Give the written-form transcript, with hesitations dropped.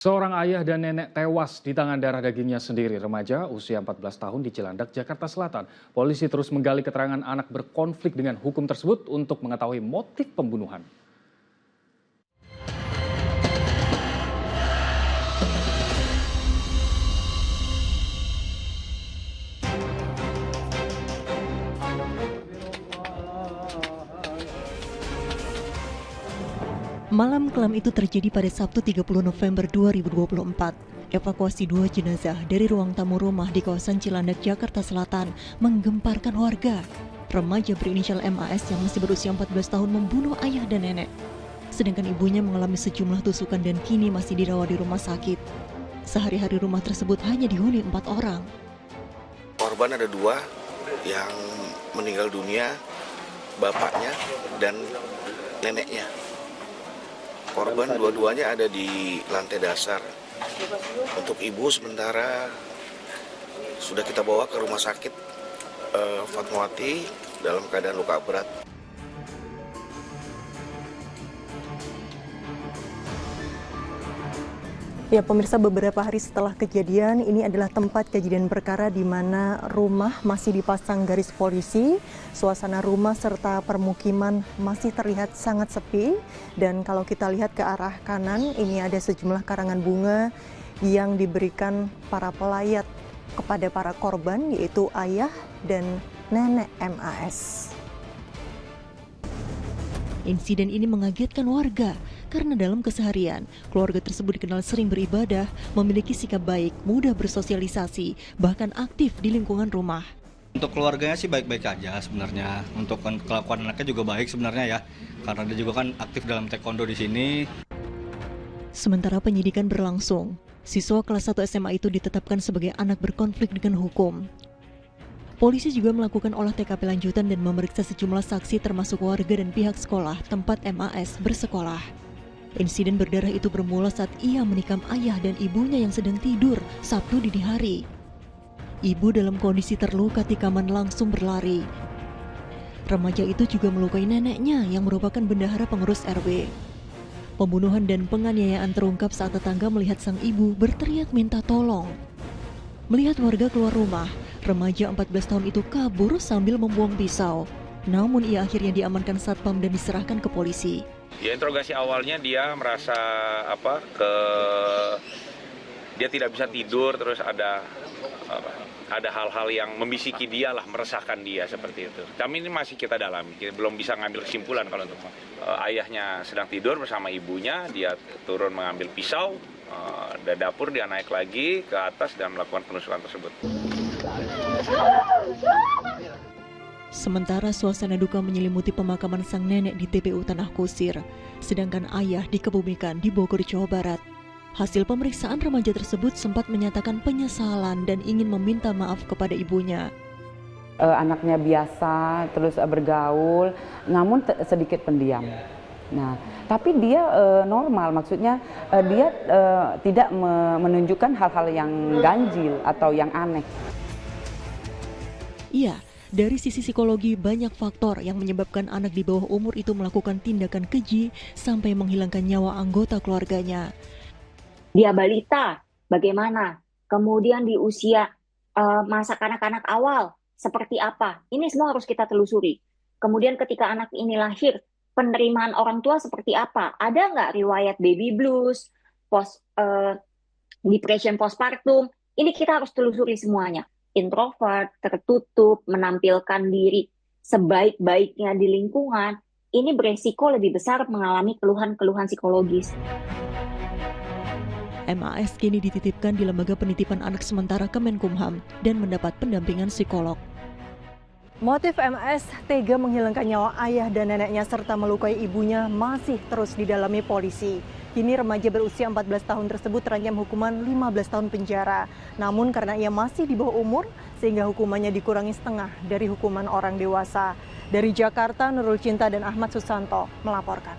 Seorang ayah dan nenek tewas di tangan darah dagingnya sendiri. Remaja usia 14 tahun di Cilandak, Jakarta Selatan. Polisi terus menggali keterangan anak berkonflik dengan hukum tersebut untuk mengetahui motif pembunuhan. Malam kelam itu terjadi pada Sabtu 30 November 2024. Evakuasi 2 jenazah dari ruang tamu rumah di kawasan Cilandak, Jakarta Selatan menggemparkan warga. Remaja berinisial MAS yang masih berusia 14 tahun membunuh ayah dan nenek. Sedangkan ibunya mengalami sejumlah tusukan dan kini masih dirawat di rumah sakit. Sehari-hari rumah tersebut hanya dihuni 4 orang. Korban ada 2 yang meninggal dunia, bapaknya dan neneknya. Korban dua-duanya ada di lantai dasar. Untuk ibu sementara sudah kita bawa ke rumah sakit Fatmawati dalam keadaan luka berat. Ya pemirsa, beberapa hari setelah kejadian, ini adalah tempat kejadian perkara di mana rumah masih dipasang garis polisi, suasana rumah serta permukiman masih terlihat sangat sepi. Dan kalau kita lihat ke arah kanan, ini ada sejumlah karangan bunga yang diberikan para pelayat kepada para korban, yaitu ayah dan nenek MAS. Insiden ini mengagetkan warga karena dalam keseharian, keluarga tersebut dikenal sering beribadah, memiliki sikap baik, mudah bersosialisasi, bahkan aktif di lingkungan rumah. Untuk keluarganya sih baik-baik aja sebenarnya. Untuk kelakuan anaknya juga baik sebenarnya ya, karena dia juga kan aktif dalam taekwondo di sini. Sementara penyidikan berlangsung, siswa kelas 1 SMA itu ditetapkan sebagai anak berkonflik dengan hukum. Polisi juga melakukan olah TKP lanjutan dan memeriksa sejumlah saksi termasuk warga dan pihak sekolah tempat MAS bersekolah. Insiden berdarah itu bermula saat ia menikam ayah dan ibunya yang sedang tidur Sabtu dini hari. Ibu dalam kondisi terluka tikaman langsung berlari. Remaja itu juga melukai neneknya yang merupakan bendahara pengurus RW. Pembunuhan dan penganiayaan terungkap saat tetangga melihat sang ibu berteriak minta tolong. Melihat warga keluar rumah, remaja 14 tahun itu kabur sambil membuang pisau. Namun ia akhirnya diamankan satpam dan diserahkan ke polisi. Ya, interogasi awalnya dia merasa dia tidak bisa tidur, terus ada hal-hal yang membisiki dia lah, meresahkan dia seperti itu. Kami ini masih kita dalami, kita belum bisa ngambil kesimpulan kalau untuk ayahnya sedang tidur bersama ibunya, dia turun mengambil pisau dari dapur, dia naik lagi ke atas dan melakukan penusukan tersebut. Sementara suasana duka menyelimuti pemakaman sang nenek di TPU Tanah Kusir, sedangkan ayah dikebumikan di Bogor, Jawa Barat. Hasil pemeriksaan remaja tersebut sempat menyatakan penyesalan dan ingin meminta maaf kepada ibunya. Anaknya biasa, terus bergaul, namun sedikit pendiam. Nah, tapi dia normal, maksudnya dia tidak menunjukkan hal-hal yang ganjil atau yang aneh. Iya. Dari sisi psikologi, banyak faktor yang menyebabkan anak di bawah umur itu melakukan tindakan keji sampai menghilangkan nyawa anggota keluarganya. Dia balita, bagaimana? Kemudian di usia masa kanak-kanak awal, seperti apa? Ini semua harus kita telusuri. Kemudian ketika anak ini lahir, penerimaan orang tua seperti apa? Ada nggak riwayat baby blues, depression postpartum? Ini kita harus telusuri semuanya. Introvert, tertutup, menampilkan diri sebaik-baiknya di lingkungan, ini beresiko lebih besar mengalami keluhan-keluhan psikologis. MAS kini dititipkan di Lembaga Penitipan Anak Sementara Kemenkumham dan mendapat pendampingan psikolog. Motif MAS tega menghilangkan nyawa ayah dan neneknya serta melukai ibunya masih terus didalami polisi. Kini remaja berusia 14 tahun tersebut terancam hukuman 15 tahun penjara. Namun karena ia masih di bawah umur, sehingga hukumannya dikurangi setengah dari hukuman orang dewasa. Dari Jakarta, Nurul Cinta dan Ahmad Susanto melaporkan.